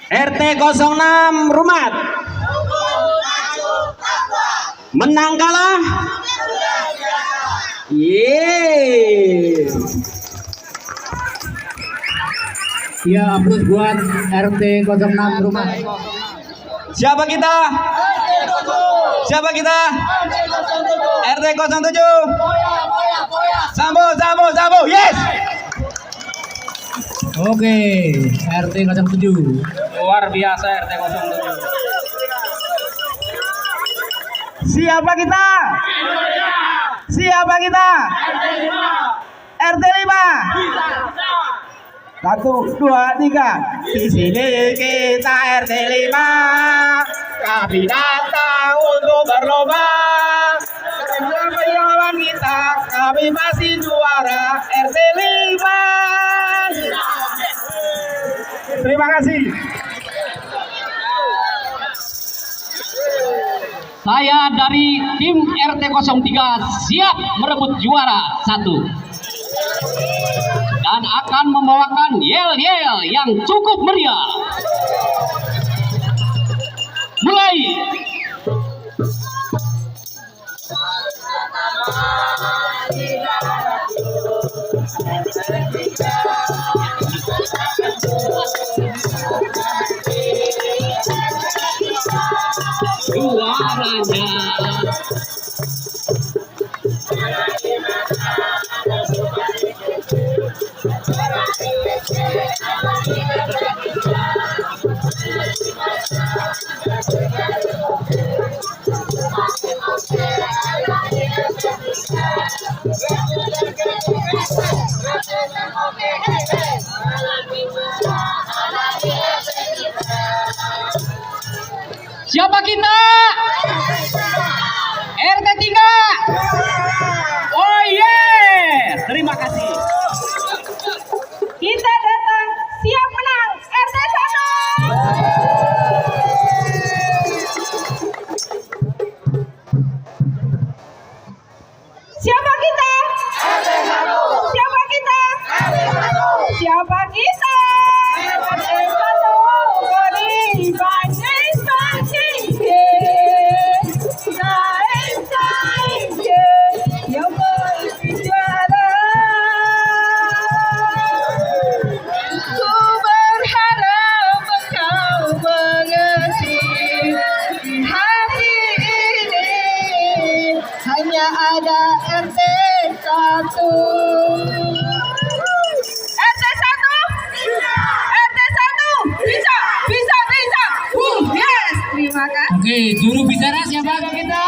RT 06 Rumat. Menang kalah. Yeay. Ya, aplaus buat RT 06 Rumat. Siapa kita? Siapa kita? RT 07. Sambo, Sambo, Sambo. Yes. Oke, RT 07. Luar biasa RT 07. Siapa kita? Siapa kita? RT 5. 1, 2, 3. Di sini kita RT 5. Kami datang untuk berlomba. Perlawan kita, kami masih juara RT 5. Terima kasih. Saya dari tim RT 03 siap merebut juara 1 dan akan membawakan yel-yel yang cukup meriah. Mulai. Juaranya. Siapa kita? RT 3. Oh yeah. Terima kasih. Kita datang siap menang RT 1. Siapa kita? RT 1. Siapa kita? RT 1. Siapa kita? RT 1. Beri banyak sanjingke. Naik sanjingke. Yang berbicara. Ku berharap engkau mengerti di hati ini hanya ada RT 1. RT 1? RT 1? Bisa, bisa, bisa. Yes, terima kasih. Oke, juru bicara siapa kita?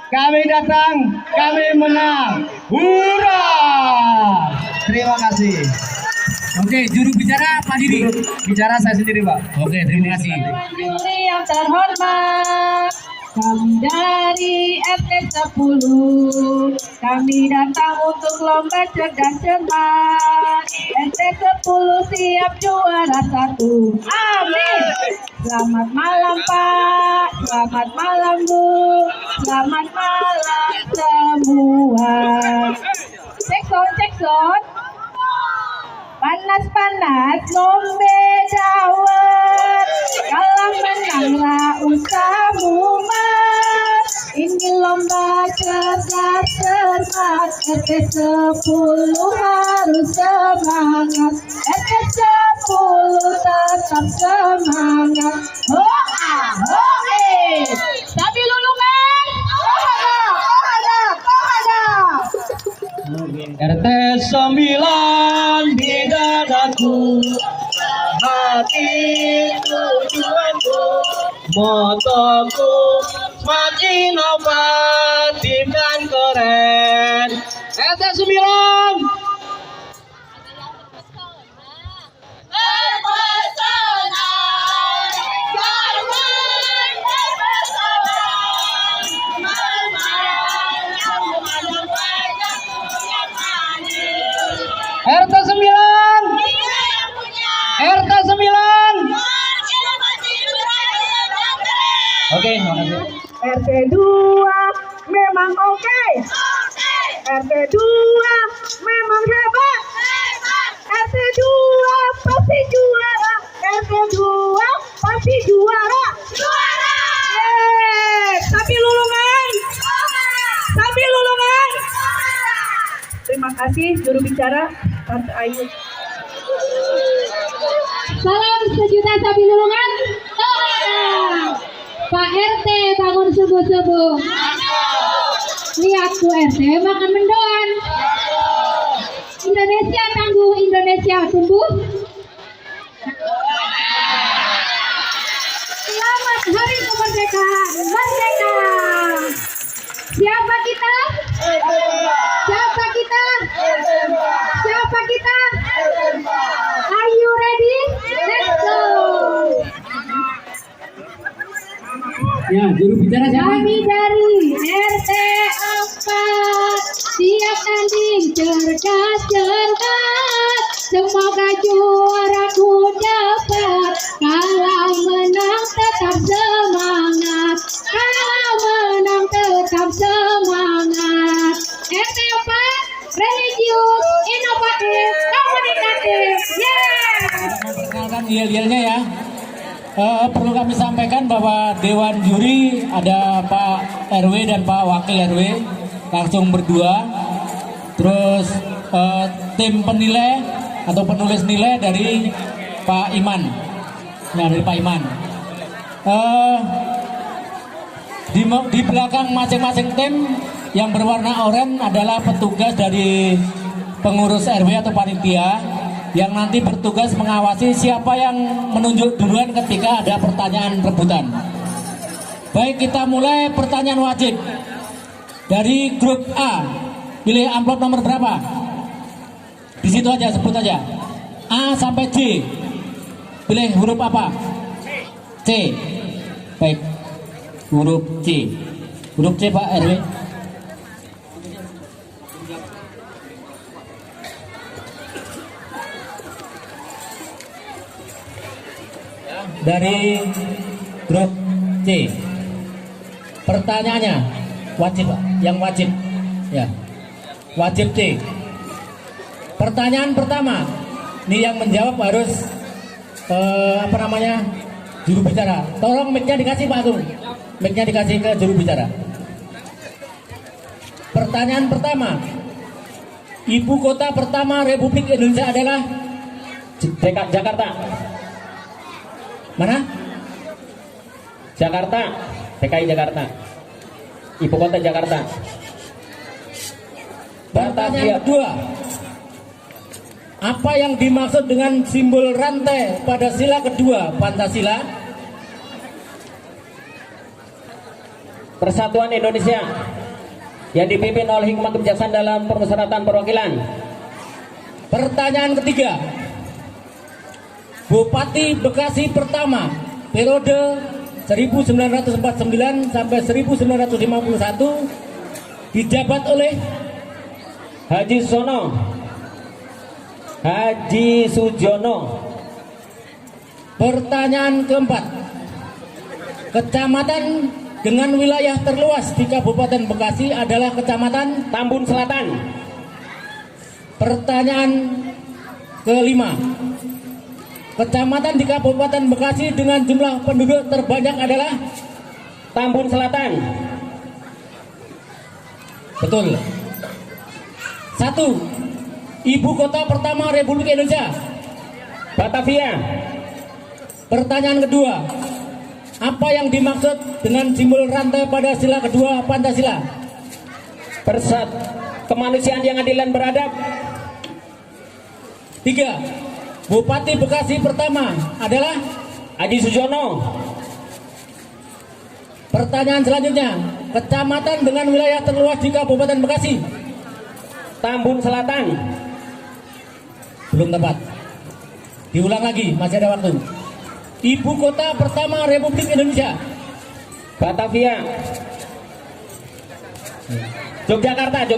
Kami datang, kami menang. Hurra! Terima kasih. Oke, juru bicara Pak Didi. Bicara saya sendiri, Pak. Oke, terima kasih. Juri yang terhormat, kami dari RT 10. Kami datang untuk lomba cerdas cermat. RT 10 siap juara 1. Amin. Selamat malam Pak, selamat malam Bu, selamat malam semua. Cek sound. Panas-panas lombe dawet, kalah menang ra usah mumet. Ini lomba cerdas cermat, RT 10 harus semangat. RT 10 tetap semangat. Hoa, hoe. Tapi lulungan, kohada. RT 9 di dadaku, hati tujuanku, motoku semakin inovatif dan keren. RT 9. RT 9. RT 9. Oke, makasih. RT 2 memang oke. RT 2 memang hebat. RT 2 pasti juara. juru bicara Tante Ayu. Salam sejuta sapi lulungan. Pak RT bangun subuh-subuh. Lihat Bu RT makan mendoan. Indonesia tangguh, Indonesia tumbuh. Selamat Hari Kemerdekaan, merdeka. Siapa kita? Siapa kita? Siapa kita? Are you ready? Let's go. Ya, juru bicara siapa? Kami dari RT 4 siap tanding cerdas cermat. Semoga juaraku dapat. Kalau menang tetap semangat. Kalau menang tetap semangat. RT 4 religius, inovatif, komunikatif. Yeah. Memperkenalkan yel-yelnya ya. Perlu kami sampaikan bahwa Dewan Juri ada Pak RW dan Pak Wakil RW langsung berdua. Terus tim penilai atau penulis nilai dari Pak Iman. Nah, dari Pak Iman. Di belakang masing-masing tim yang berwarna oranye adalah petugas dari pengurus RW atau panitia yang nanti bertugas mengawasi siapa yang menunjuk duluan ketika ada pertanyaan rebutan. Baik, kita mulai pertanyaan wajib. Dari grup A, pilih amplop nomor berapa? Di situ aja, sebut aja. A sampai C. Pilih huruf apa? C. Baik, huruf C. Huruf C Pak RW. Dari grup C. Pertanyaannya wajib, Pak. Yang wajib. Ya. Wajib C. Pertanyaan pertama. Ini yang menjawab harus juru bicara. Tolong mic-nya dikasih Pak Agung. Mic-nya dikasih ke juru bicara. Pertanyaan pertama. Ibu kota pertama Republik Indonesia adalah Jakarta. Mana? Jakarta, DKI Jakarta. Ibu kota Jakarta. Pertanyaan kedua. Apa yang dimaksud dengan simbol rantai pada sila kedua Pancasila? Persatuan Indonesia yang dipimpin oleh hikmat kebijaksanaan dalam permusyawaratan perwakilan. Pertanyaan ketiga. Bupati Bekasi pertama periode 1949 sampai 1951 dijabat oleh Haji Sujono. Pertanyaan keempat. Kecamatan dengan wilayah terluas di Kabupaten Bekasi adalah Kecamatan Tambun Selatan. Pertanyaan kelima. Kecamatan di Kabupaten Bekasi dengan jumlah penduduk terbanyak adalah Tambun Selatan. Betul. 1. Ibu kota pertama Republik Indonesia. Batavia. Pertanyaan kedua. Apa yang dimaksud dengan simbol rantai pada sila kedua Pancasila? Kemanusiaan yang adil dan beradab. 3. Bupati Bekasi pertama adalah Haji Sujono. Pertanyaan selanjutnya. Kecamatan dengan wilayah terluas di Kabupaten Bekasi. Tambun Selatan. Belum tepat. Diulang lagi, masih ada waktu. Ibu kota pertama Republik Indonesia. Batavia. Yogyakarta.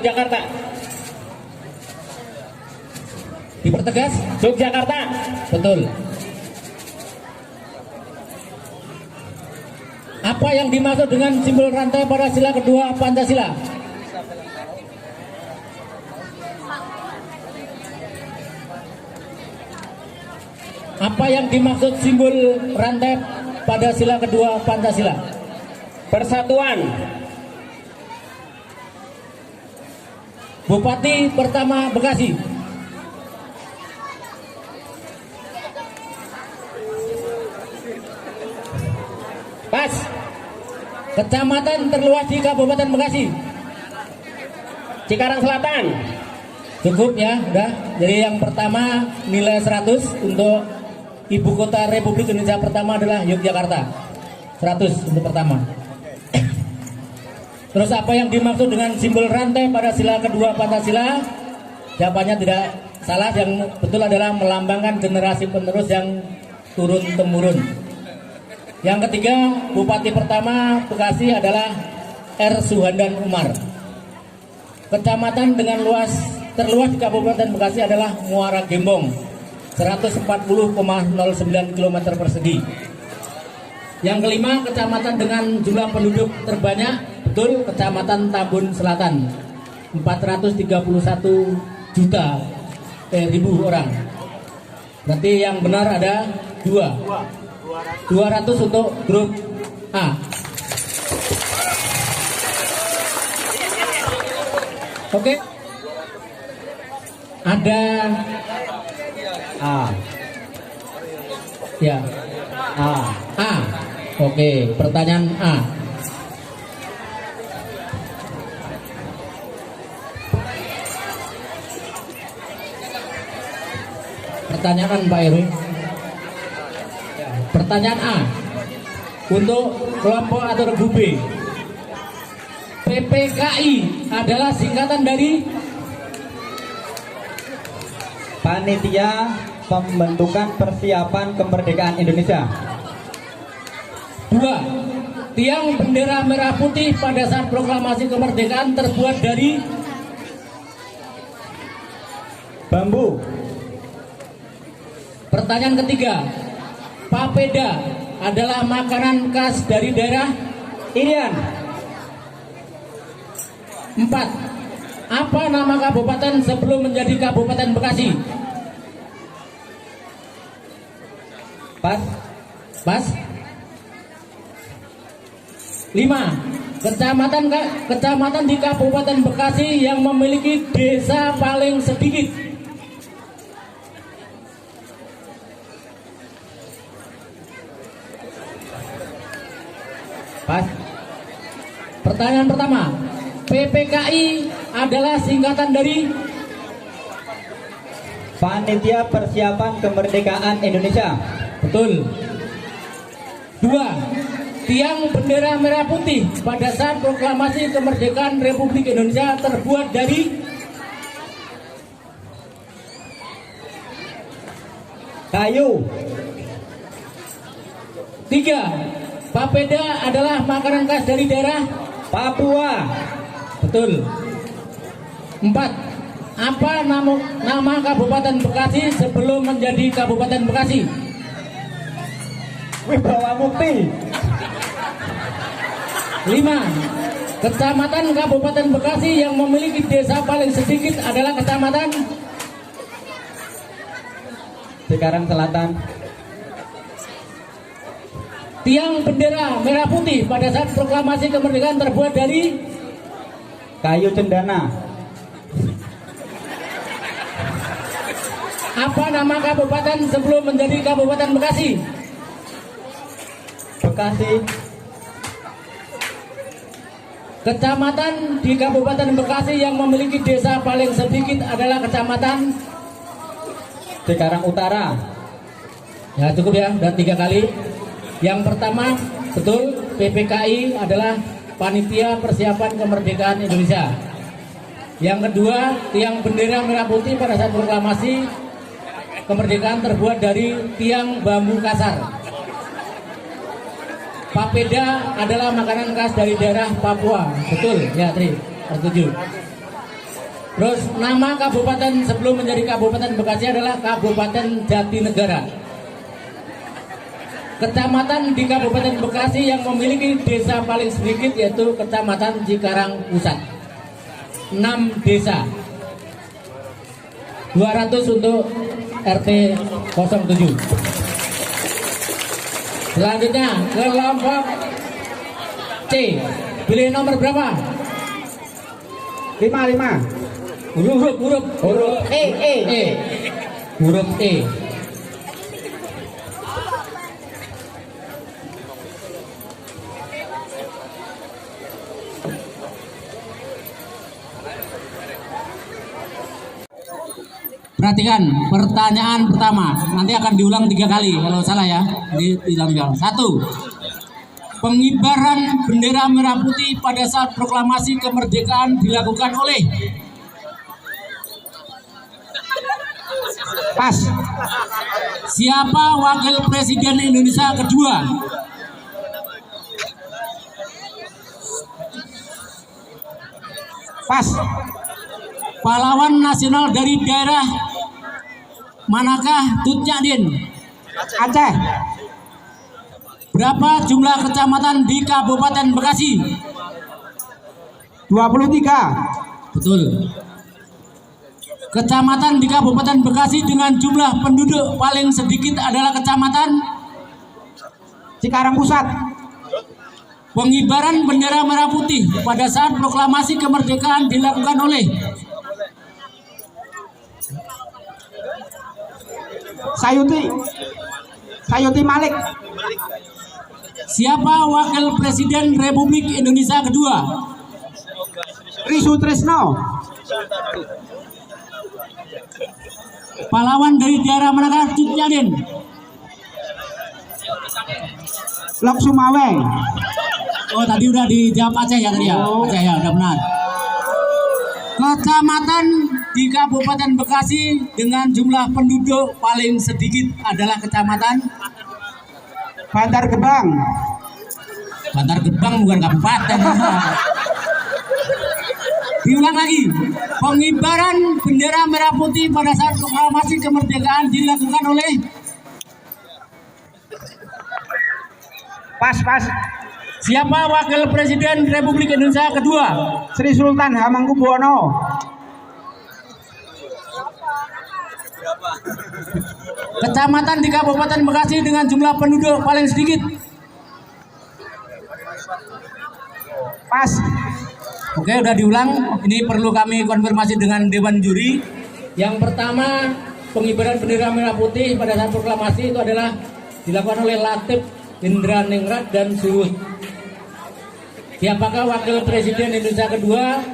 Dipertegas. Yogyakarta. Betul. Apa yang dimaksud dengan simbol rantai pada sila kedua Pancasila? Apa yang dimaksud simbol rantai pada sila kedua Pancasila? Persatuan. Bupati pertama Bekasi. Pas. Kecamatan terluas di Kabupaten Bekasi. Cikarang Selatan. Cukup ya, udah. Jadi yang pertama nilai 100 untuk Ibu Kota Republik Indonesia pertama adalah Yogyakarta. 100 untuk pertama. Terus apa yang dimaksud dengan simbol rantai pada sila kedua Pancasila? Jawabannya tidak salah, yang betul adalah melambangkan generasi penerus yang turun-temurun. Yang ketiga, Bupati pertama Bekasi adalah R. Suhandan Umar. Kecamatan dengan terluas di Kabupaten Bekasi adalah Muara Gembong, 140,09 km persegi. Yang kelima, kecamatan dengan jumlah penduduk terbanyak, betul, Kecamatan Tambun Selatan, 431.000 orang. Berarti yang benar ada 200 untuk grup A. Oke. Ada A. ya. A. A. Oke, pertanyaan A. Pertanyaan Pak Heru. Pertanyaan A. Untuk kelompok atau regu B. PPKI adalah singkatan dari Panitia Pembentukan Persiapan Kemerdekaan Indonesia. 2. Tiang bendera merah putih pada saat proklamasi kemerdekaan terbuat dari Bambu. Pertanyaan ketiga. Papeda adalah makanan khas dari daerah Irian. 4. Apa nama kabupaten sebelum menjadi Kabupaten Bekasi? Pas. Pas. 5. Kecamatan di Kabupaten Bekasi yang memiliki desa paling sedikit. Pas. Pertanyaan pertama. PPKI adalah singkatan dari Panitia Persiapan Kemerdekaan Indonesia. betul. 2. Tiang bendera merah putih pada saat proklamasi kemerdekaan Republik Indonesia terbuat dari Kayu. 3. Papeda adalah makanan khas dari daerah Papua. betul. 4. Apa nama Kabupaten Bekasi sebelum menjadi Kabupaten Bekasi? Wibawa Mukti. 5. Kecamatan Kabupaten Bekasi yang memiliki desa paling sedikit adalah Kecamatan Cikarang Selatan. Tiang bendera merah putih pada saat proklamasi kemerdekaan terbuat dari Kayu cendana. apa nama kabupaten sebelum menjadi Kabupaten Bekasi? Bekasi. Kecamatan di Kabupaten Bekasi yang memiliki desa paling sedikit adalah Kecamatan Cikarang Utara. ya cukup ya, dan 3 kali. Yang pertama betul, PPKI adalah Panitia Persiapan Kemerdekaan Indonesia. Yang kedua, tiang bendera merah putih pada saat proklamasi kemerdekaan terbuat dari tiang bambu kasar. Papeda adalah makanan khas dari daerah Papua. Betul ya, Tri. Tertuju. Terus nama kabupaten sebelum menjadi Kabupaten Bekasi adalah Kabupaten Jatinegara. Kecamatan di Kabupaten Bekasi yang memiliki desa paling sedikit yaitu Kecamatan Cikarang Pusat. 6 desa. 200 untuk RT 07. Selanjutnya kelompok C. Pilih nomor berapa? 5. Huruf E. Huruf E. Perhatikan pertanyaan pertama, nanti akan diulang 3 kali kalau salah ya. Diulang. 1. Pengibaran bendera merah putih pada saat proklamasi kemerdekaan dilakukan oleh. Pas. Siapa wakil presiden Indonesia kedua? Pas. Pahlawan nasional dari daerah manakah Tut Nyak Dien? Aceh. Berapa jumlah kecamatan di Kabupaten Bekasi? 23. Betul. Kecamatan di Kabupaten Bekasi dengan jumlah penduduk paling sedikit adalah kecamatan Cikarang Pusat. Pengibaran bendera merah putih pada saat proklamasi kemerdekaan dilakukan oleh. Sayuti Malik. Siapa wakil presiden Republik Indonesia kedua? Tri Sutrisno. Pahlawan dari daerah manakah Tut Nyak Dien? Lok Sumawe. Oh tadi udah dijawab Aceh ya tadi ya? Aceh ya, udah benar. Kecamatan di Kabupaten Bekasi dengan jumlah penduduk paling sedikit adalah kecamatan Bantar Gebang. Bantar Gebang, bukan kabupaten. Diulang lagi. Pengibaran bendera merah putih pada saat proklamasi kemerdekaan dilakukan oleh. Pas. Siapa wakil presiden Republik Indonesia kedua? Sri Sultan Hamengkubuwono. Kecamatan di Kabupaten Bekasi dengan jumlah penduduk paling sedikit. Pas. Oke, udah diulang. Ini perlu kami konfirmasi dengan Dewan Juri. Yang pertama, pengibaran bendera merah putih pada saat proklamasi itu adalah dilakukan oleh Latif Indra Ningrat dan Suhud. Siapakah wakil presiden Indonesia kedua?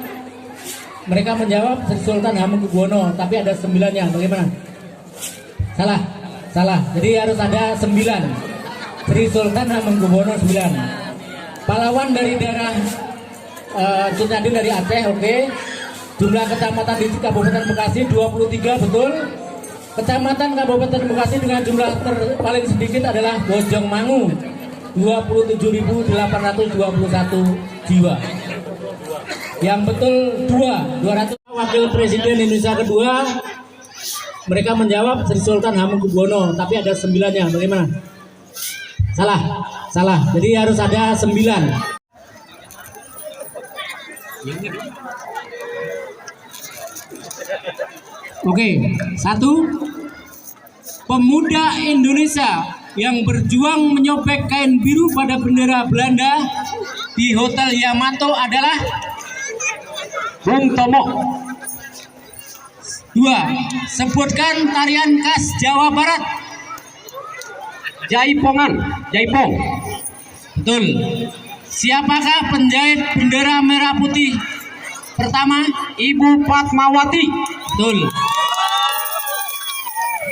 Mereka menjawab Sri Sultan Hamengkubuwono, tapi ada 9-nya. Bagaimana? Salah. Jadi harus ada 9. Sri Sultan Hamengkubuwono 9. Pahlawan dari daerah Tut Nyak Dien dari Aceh, oke. Jumlah kecamatan di Kabupaten Bekasi 23, betul. Kecamatan Kabupaten Bekasi dengan jumlah paling sedikit adalah Bojongmangu, 27.821 jiwa. Yang betul 200. Wakil presiden Indonesia kedua, mereka menjawab Sri Sultan Hamengkubuwono, tapi ada 9-nya. Bagaimana? Salah. Jadi harus ada 9. Oke, 1. Pemuda Indonesia yang berjuang menyobek kain biru pada bendera Belanda di Hotel Yamato adalah Bung Tomo. 2. Sebutkan tarian khas Jawa Barat. Jaipongan. Jaipong. Betul. Siapakah penjahit bendera merah putih pertama? Ibu Fatmawati. Betul.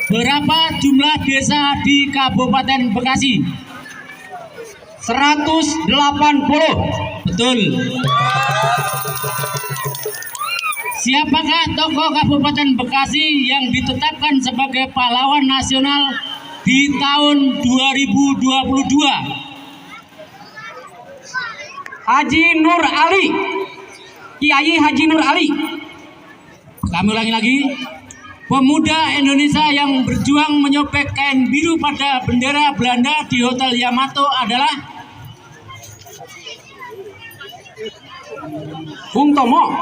Berapa jumlah desa di Kabupaten Bekasi? 180. Betul. Siapakah tokoh Kabupaten Bekasi yang ditetapkan sebagai pahlawan nasional di tahun 2022? Haji Nur Ali. Kiai Haji Nur Ali. Kami ulangi lagi. Pemuda Indonesia yang berjuang menyobek kain biru pada bendera Belanda di Hotel Yamato adalah Bung Tomo.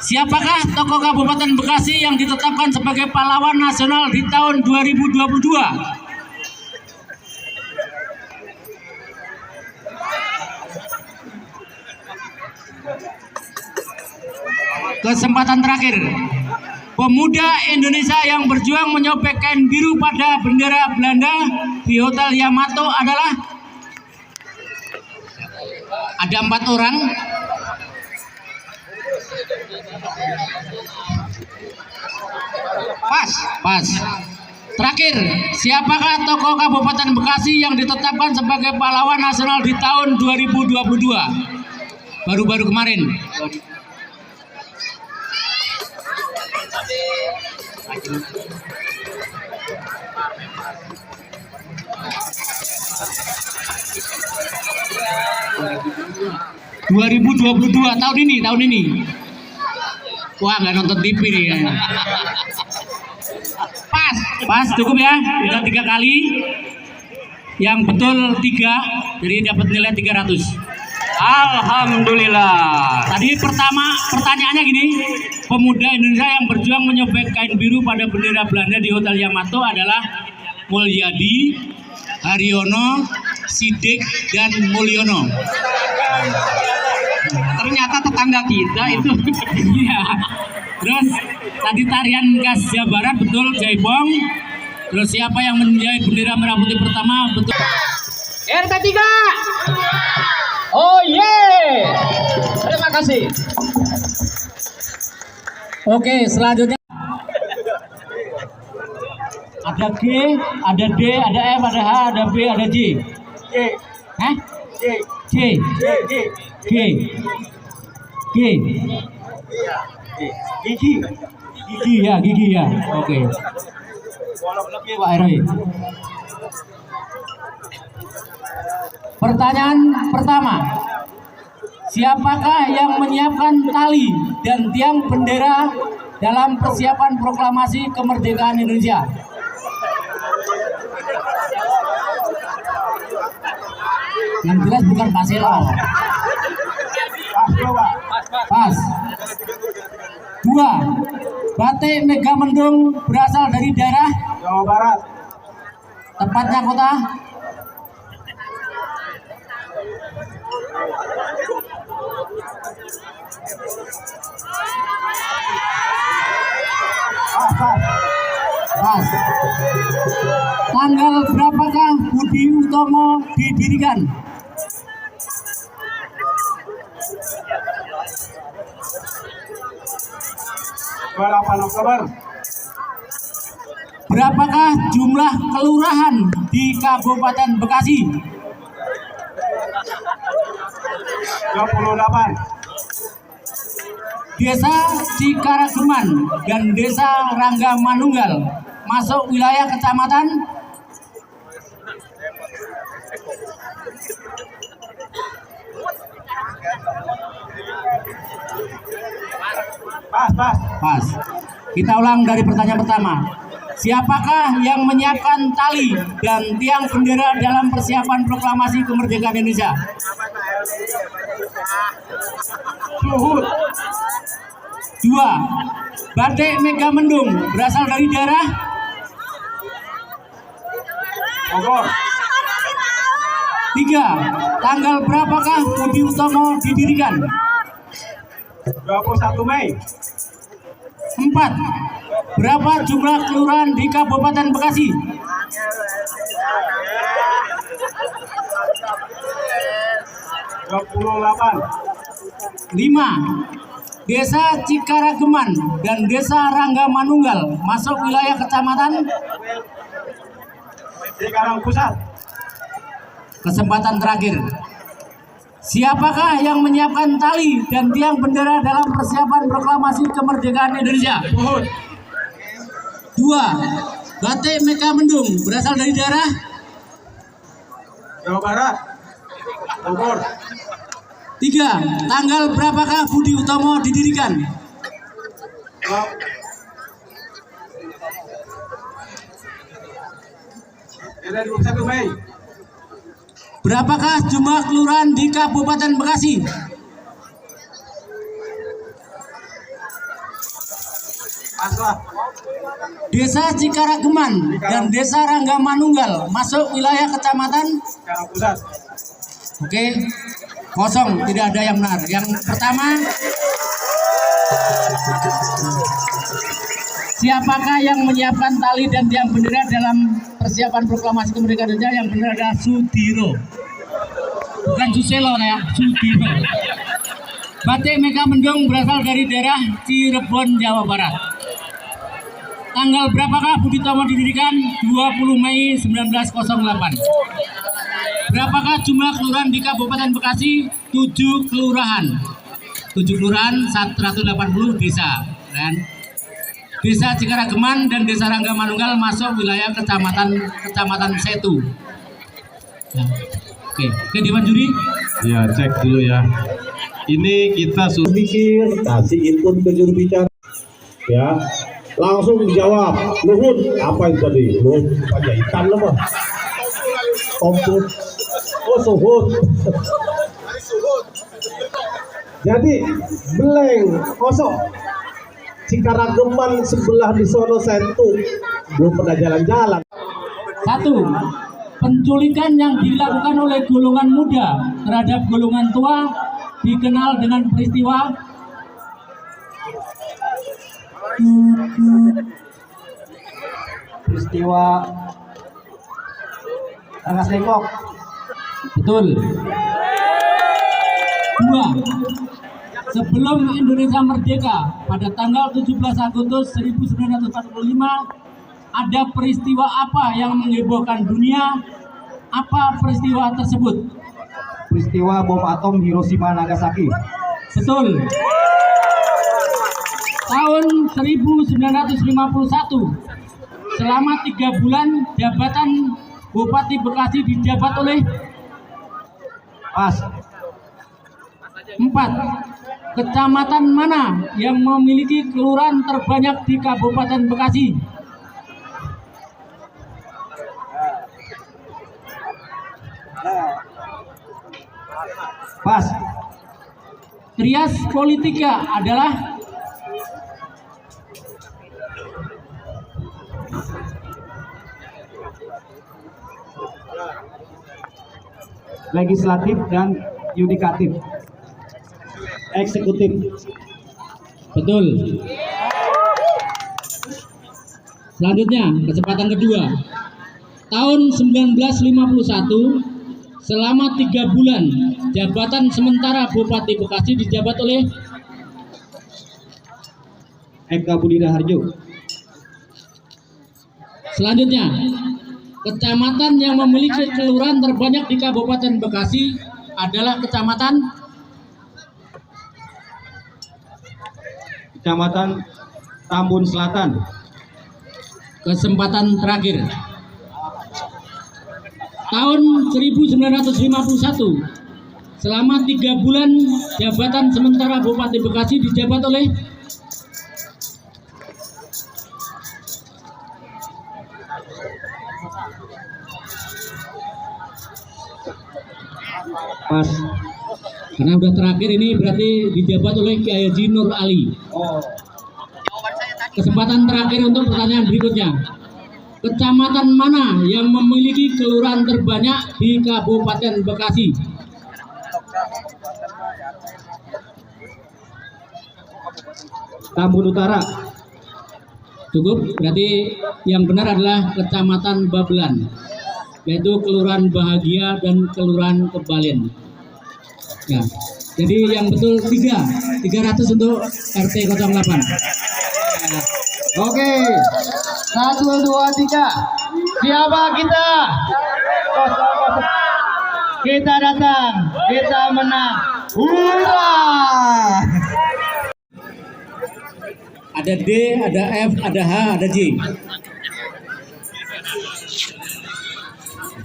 siapakah tokoh Kabupaten Bekasi yang ditetapkan sebagai pahlawan nasional di tahun 2022? Kesempatan terakhir. Pemuda Indonesia yang berjuang menyobek kain biru pada bendera Belanda di Hotel Yamato adalah ada 4 orang. Pas. Terakhir, siapakah tokoh Kabupaten Bekasi yang ditetapkan sebagai pahlawan nasional di tahun 2022? Baru-baru kemarin. tahun ini. Wah, nggak nonton TV nih ya. Pas cukup ya, udah 3 kali. Yang betul 3, jadi dapat nilai 300. Alhamdulillah. Tadi pertanyaannya gini, pemuda Indonesia yang berjuang menyobek kain biru pada bendera Belanda di Hotel Yamato adalah Mulyadi, Haryono, Sidik, dan Mulyono. Ternyata tetangga kita itu. Iya. Terus tadi tarian khas Jawa Barat betul, Jaibong. Terus siapa yang menjahit bendera merah putih pertama? Betul. RT 3. Oh yeah. Terima kasih. Oke, selanjutnya ada G, ada D, ada F, ada H, ada B, ada J. Hah? J. Gigi ya. Oke. Pak RW. Pertanyaan pertama. Siapakah yang menyiapkan tali dan tiang bendera dalam persiapan proklamasi kemerdekaan Indonesia? Yang jelas bukan Pak Selo. Pas. 2. Batik Megamendung berasal dari daerah Jawa Barat. tepatnya kota Pas. Tanggal berapakah Budi Utomo didirikan? Oktober. Berapakah jumlah kelurahan di Kabupaten Bekasi? 28. Desa Cikarageman dan Desa Rangga Manunggal masuk wilayah kecamatan Pas. Kita ulang dari pertanyaan pertama. Siapakah yang menyiapkan tali dan tiang bendera dalam persiapan proklamasi kemerdekaan Indonesia? Luhut. 2. Batik Megamendung berasal dari daerah Bogor. 3. Tanggal berapakah Budi Utomo didirikan? 21 Mei. 4. Berapa jumlah kelurahan di Kabupaten Bekasi? 28. 5. Desa Cikarageman dan Desa Rangga Manunggal masuk wilayah kecamatan Cikarang Pusat. Kesempatan terakhir. Siapakah yang menyiapkan tali dan tiang bendera dalam persiapan proklamasi kemerdekaan Indonesia? 2. Batik Megamendung berasal dari daerah Jawa Barat. Bogor. 3. Tanggal berapakah Budi Utomo didirikan? 21 Mei. Berapakah jumlah kelurahan di Kabupaten Bekasi? Aslah. Desa Cikarageman dan Desa Rangga Manunggal masuk wilayah kecamatan Cikarang Pusat. Oke, kosong, tidak ada yang benar. Yang pertama Siapakah yang menyiapkan tali dan tiang bendera dalam persiapan proklamasi kemerdekaan Indonesia? Yang benar adalah Sudiro. Bukan Susilo ya, Sudiro. Batik Mega Mendung berasal dari daerah Cirebon, Jawa Barat. Tanggal berapakah Budi Utomo didirikan? 20 Mei 1908. Berapakah jumlah kelurahan di Kabupaten Bekasi? 7 kelurahan. 7 kelurahan, 180 desa. Dan Desa Cikarageman dan Desa Rangga Manunggal masuk wilayah Kecamatan Setu. Nah, oke, Dewan Juri. Ya, cek dulu ya. Ini kita sudah pikir, kasih input ke juru bicara. Ya, langsung dijawab. Luhut, apa itu tadi? Luhut, Panjaitan loh, Pak. Komput. Oh, suhut. Jadi, beleng, kosong. Cikarageman sebelah di sono Setu. Belum pernah jalan-jalan. 1. Penculikan yang dilakukan oleh golongan muda terhadap golongan tua dikenal dengan peristiwa Rangas Dengklok. betul. 2. Sebelum Indonesia merdeka pada tanggal 17 Agustus 1945, ada peristiwa apa yang menghebohkan dunia? Apa peristiwa tersebut? Peristiwa bom atom Hiroshima Nagasaki. Betul. Tahun 1951, selama 3 bulan jabatan Bupati Bekasi dijabat oleh Pas. 4. Kecamatan mana yang memiliki kelurahan terbanyak di Kabupaten Bekasi? Pas. Trias Politika adalah Legislatif dan yudikatif. Eksekutif. betul. Selanjutnya, kesempatan kedua. Tahun 1951, selama 3 bulan, jabatan sementara Bupati Bekasi dijabat oleh Eka Budi Raharjo. Selanjutnya, kecamatan yang memiliki kelurahan terbanyak di Kabupaten Bekasi adalah Kecamatan Tambun Selatan. Kesempatan terakhir. Tahun 1951, selama 3 bulan jabatan sementara Bupati Bekasi dijabat oleh Pas. karena udah terakhir ini berarti dijabat oleh Kiai Haji Nur Ali. Kesempatan terakhir untuk pertanyaan berikutnya. Kecamatan mana yang memiliki kelurahan terbanyak di Kabupaten Bekasi? Tambun Utara. Cukup, berarti yang benar adalah Kecamatan Babelan, yaitu Kelurahan Bahagia dan Kelurahan Kebalen. Ya, jadi yang betul 300 untuk RT 08. Oke. 1, 2, 3. Siapa kita? Kita datang, kita menang. Hurra! Ada D, ada F, ada H, ada J.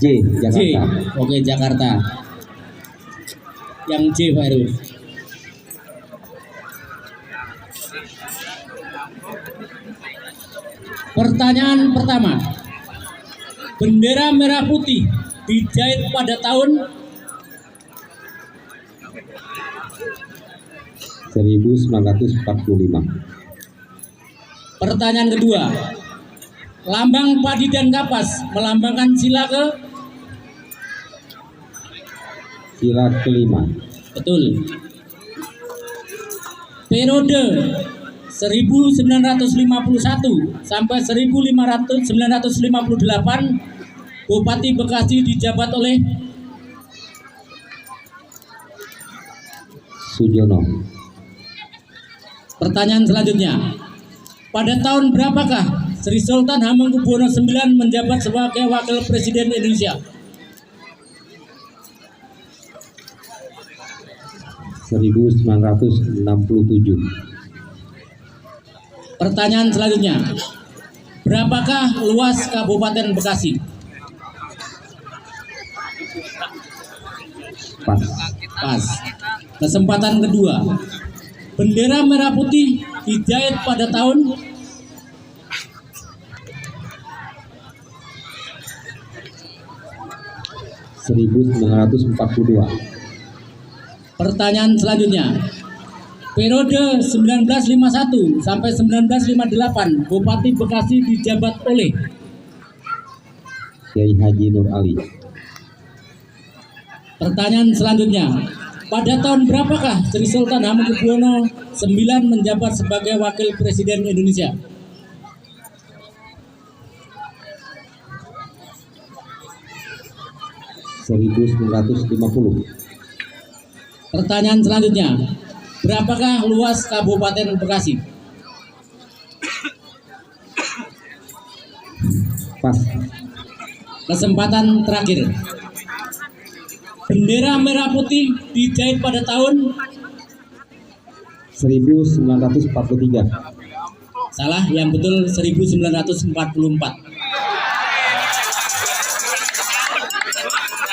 J, J, Jakarta. oke, Jakarta. Yang J, Pak Heru. Pertanyaan pertama. Bendera merah putih dijahit pada tahun 1945. Pertanyaan kedua. Lambang padi dan kapas melambangkan sila ke? Sila kelima. Betul. periode 1951 sampai 1958 Bupati Bekasi dijabat oleh Sujono. Pertanyaan selanjutnya, pada tahun berapakah Sri Sultan Hamengkubuwono IX menjabat sebagai Wakil Presiden Indonesia? 1967. Pertanyaan selanjutnya, berapakah luas Kabupaten Bekasi? Pas. Pas. Kesempatan kedua, bendera merah putih dijahit pada tahun 1942. Pertanyaan selanjutnya, periode 1951 sampai 1958 Bupati Bekasi dijabat oleh Kiai Haji Nur Ali. Pertanyaan selanjutnya, pada tahun berapakah Sri Sultan Hamengkubuwono IX menjabat sebagai Wakil Presiden Indonesia? (1950). Pertanyaan selanjutnya, berapakah luas Kabupaten Bekasi? Pas. Kesempatan terakhir, bendera merah putih dijahit pada tahun 1943. salah, yang betul 1944.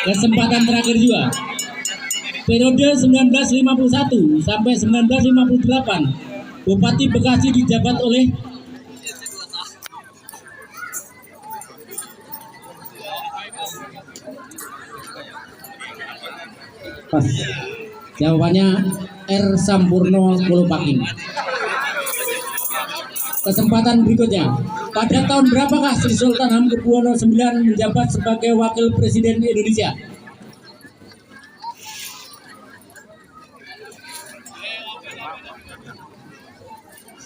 Kesempatan terakhir juga, periode 1951 sampai 1958 Bupati Bekasi dijabat oleh Pas. jawabannya R. Sampurno Kolopaking. Kesempatan berikutnya, pada tahun berapakah Sri Sultan Hamengkubuwono IX menjabat sebagai Wakil Presiden Indonesia?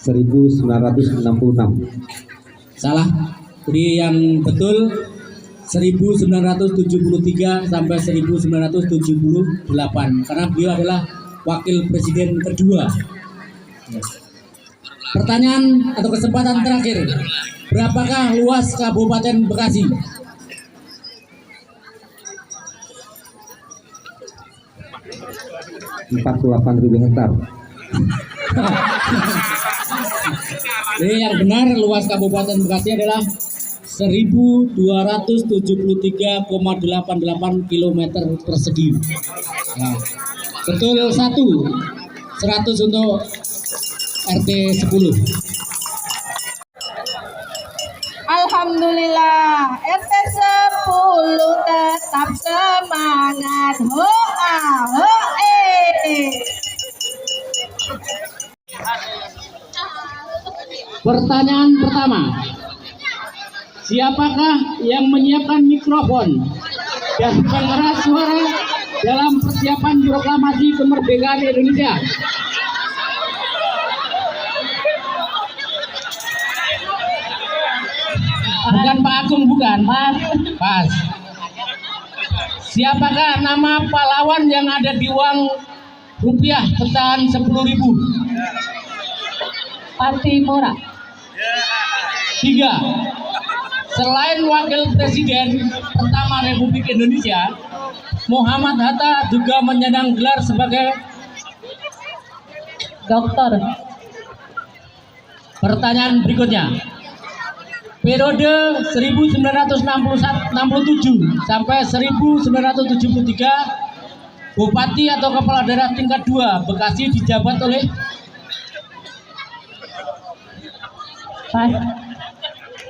(1966). Salah. Jadi yang betul 1973 sampai 1978 karena beliau adalah Wakil Presiden kedua. Pertanyaan atau kesempatan terakhir, berapakah luas Kabupaten Bekasi? (48.000 hektar). Jadi yang benar luas Kabupaten Bekasi adalah 1.273,88 km persegi. Nah, betul 100 untuk RT 10. Alhamdulillah, RT 10 tetap semangat. Hoa, hoe. Pertanyaan pertama, siapakah yang menyiapkan mikrofon dan pengeras suara dalam persiapan proklamasi kemerdekaan Indonesia? Bukan Pak Agung, bukan. Pas. Siapakah nama pahlawan yang ada di uang rupiah pecahan 10.000? Patimura. 3. Selain Wakil Presiden pertama Republik Indonesia, Muhammad Hatta juga menyandang gelar sebagai Dokter. Pertanyaan berikutnya, periode 1967 sampai 1973 Bupati atau Kepala Daerah tingkat 2 Bekasi dijabat oleh Pas.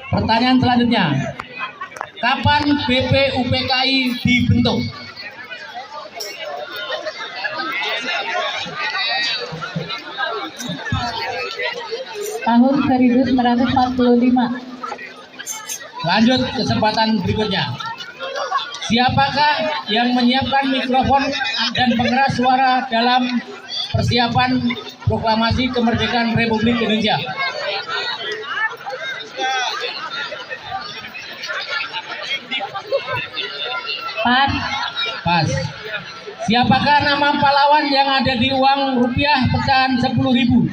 Pertanyaan selanjutnya, kapan BPUPKI dibentuk? Tahun 1945. Lanjut kesempatan berikutnya. Siapakah yang menyiapkan mikrofon dan pengeras suara dalam persiapan proklamasi kemerdekaan Republik Indonesia. Pas. Siapakah nama pahlawan yang ada di uang rupiah pecahan 10.000?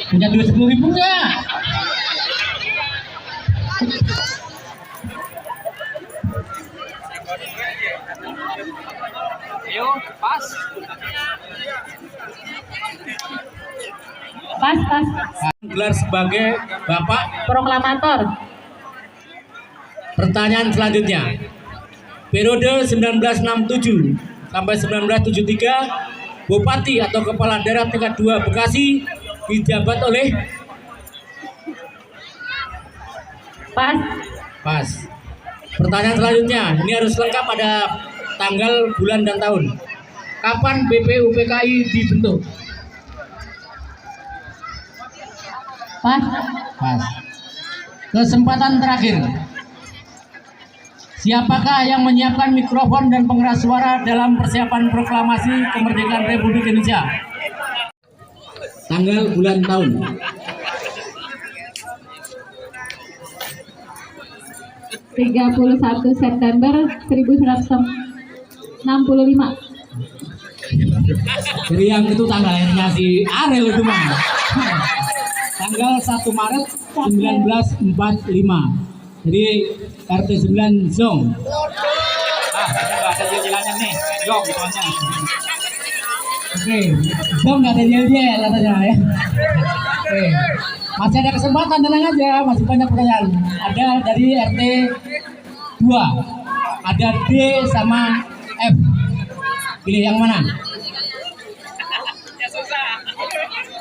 Punya duit 10.000 enggak? Ayo, pas. Pas. Gelar sebagai Bapak. Proklamator. Pertanyaan selanjutnya. Periode 1967 sampai 1973, Bupati atau Kepala Daerah tingkat 2 Bekasi dijabat oleh Pas. Pertanyaan selanjutnya, ini harus lengkap, ada tanggal, bulan, dan tahun. Kapan BPUPKI dibentuk? Pas. Kesempatan terakhir. Siapakah yang menyiapkan mikrofon dan pengeras suara dalam persiapan proklamasi kemerdekaan Republik Indonesia? Tanggal, bulan, tahun. Satu September 1965. Jadi yang itu tanggal lahirnya si Ariel itu mah. Tanggal 1 Maret 1945. Jadi RT 9 Zong. Nggak ada jalannya nih. Jom, soalnya. Oke, Zong nggak ada jel-jel katanya ya. Oke, masih ada kesempatan, tenang aja, masih banyak pertanyaan. Ada dari RT 2, ada D sama F. Pilih yang mana?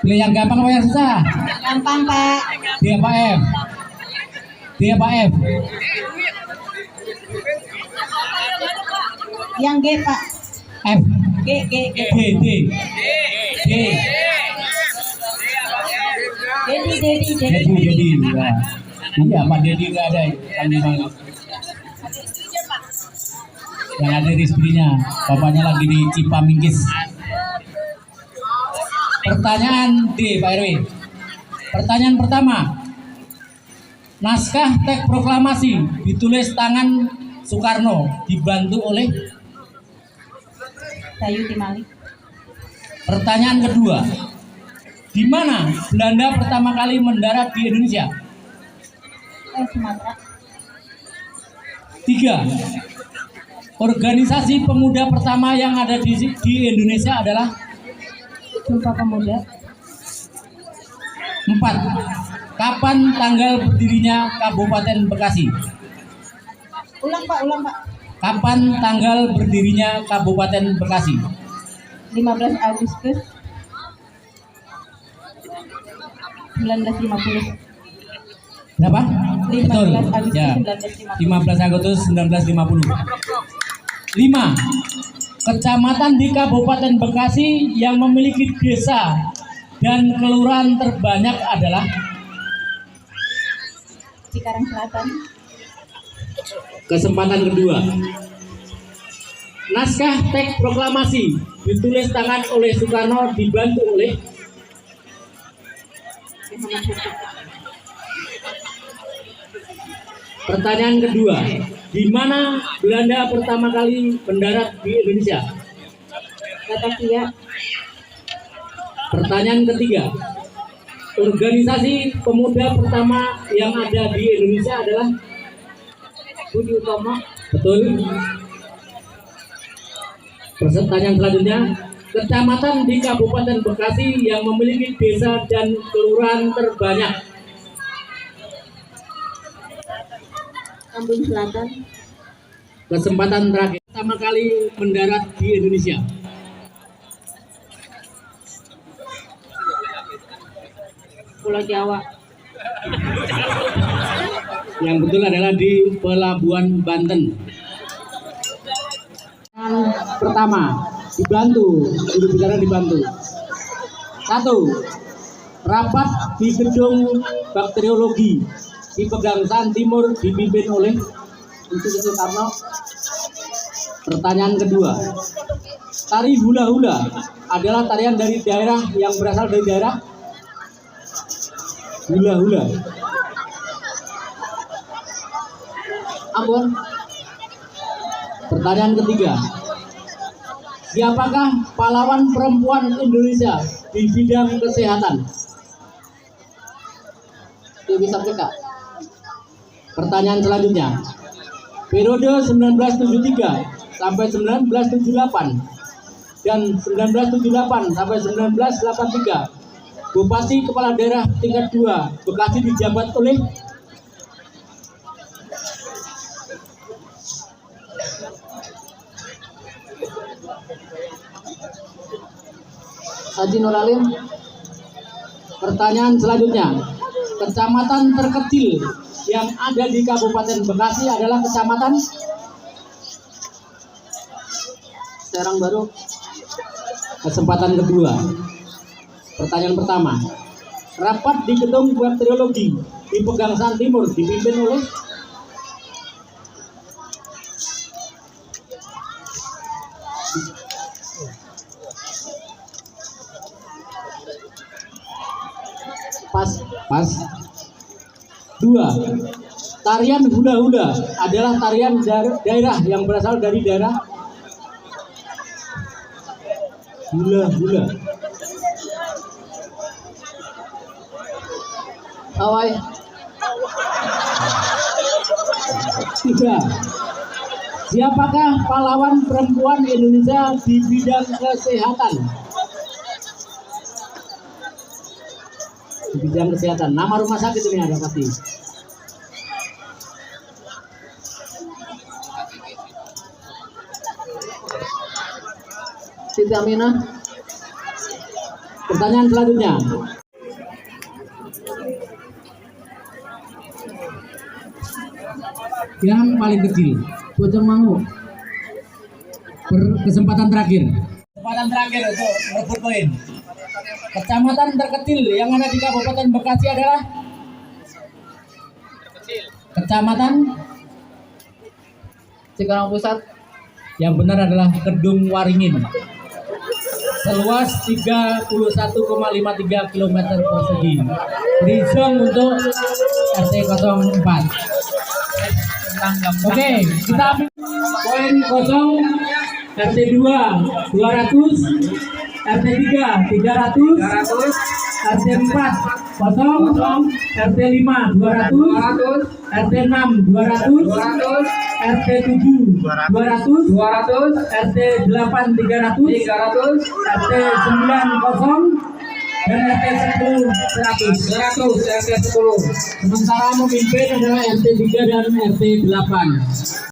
Pilih yang gampang apa yang susah? Gampang, Pak. D apa F? D apa F? Yang G, Pak. F. G. D. Dedi. Ya. Iya, Pak Dedi nggak ada Tanjung. Yang ada istrinya, bapaknya lagi di Cipamingkis. Pertanyaan D, Pak RW. Pertanyaan pertama. Naskah teks proklamasi ditulis tangan Soekarno, dibantu oleh Sayu Timali. Pertanyaan kedua. Di mana Belanda pertama kali mendarat di Indonesia? Sumatera. 3. Organisasi pemuda pertama yang ada di Indonesia adalah Sumpah Pemuda. 4. Kapan tanggal berdirinya Kabupaten Bekasi? Ulang, Pak. Kapan tanggal berdirinya Kabupaten Bekasi? 15 Agustus 1950. Berapa? 15 Betul. Agustus Ya. 1950. 15 Agustus 1950. 5. Kecamatan di Kabupaten Bekasi yang memiliki desa dan kelurahan terbanyak adalah Cikarang Selatan. kesempatan kedua. Naskah teks proklamasi ditulis tangan oleh Soekarno, dibantu oleh Pertanyaan kedua, di mana Belanda pertama kali mendarat di Indonesia? Batavia. Pertanyaan ketiga, organisasi pemuda pertama yang ada di Indonesia adalah Budi Utomo. betul. Pertanyaan selanjutnya, kecamatan di Kabupaten Bekasi yang memiliki desa dan kelurahan terbanyak. Kampung Selatan. Kesempatan terakhir, pertama kali mendarat di Indonesia. Pulau Jawa. Yang betul adalah di Pelabuhan Banten. Yang pertama, dibantu, juru bicara dibantu. 1. Rapat di gedung bakteriologi di Pegangsaan Timur dipimpin oleh Institut Soekarno. Pertanyaan kedua. Tari hula-hula adalah tarian dari daerah yang berasal dari daerah hula-hula. Ambon. Pertanyaan ketiga. Siapakah pahlawan perempuan Indonesia di bidang kesehatan? Itu bisa Kak. Pertanyaan selanjutnya. Periode 1973 sampai 1978 dan 1978 sampai 1983 Bupati Kepala Daerah tingkat 2 Bekasi dijabat oleh Haji Nuralim. Pertanyaan selanjutnya. Kecamatan terkecil yang ada di Kabupaten Bekasi adalah kecamatan Serang Baru. Kesempatan kedua. Pertanyaan pertama. Rapat di Gedung Bakteriologi di Pegangsaan Timur dipimpin oleh Pas. 2. Tarian hula-hula adalah tarian daerah yang berasal dari daerah hula-hula. Hawaii. 3. Siapakah pahlawan perempuan Indonesia di bidang kesehatan? Di bidang kesehatan. Nama rumah sakit ini ada pasti. Siti Aminah. Pertanyaan selanjutnya. Yang paling kecil, Pocong Mangu. Kesempatan terakhir. Kesempatan terakhir untuk merebut poin. Kecamatan terkecil yang ada di Kabupaten Bekasi adalah Kecamatan Cikarang Pusat. Yang benar adalah Kedung Waringin. Seluas 31,53 km persegi. Rizong untuk RT 04. Oke, kita ambil poin kosong. RT 2 200, RT 3 300, RT 4 kosong, RT 5 200, RT 6 200, RT 7 200, RT 8 300, RT 9 kosong, dan RT 10 100, RT 10. Sementara memimpin adalah RT 3 dan RT 8.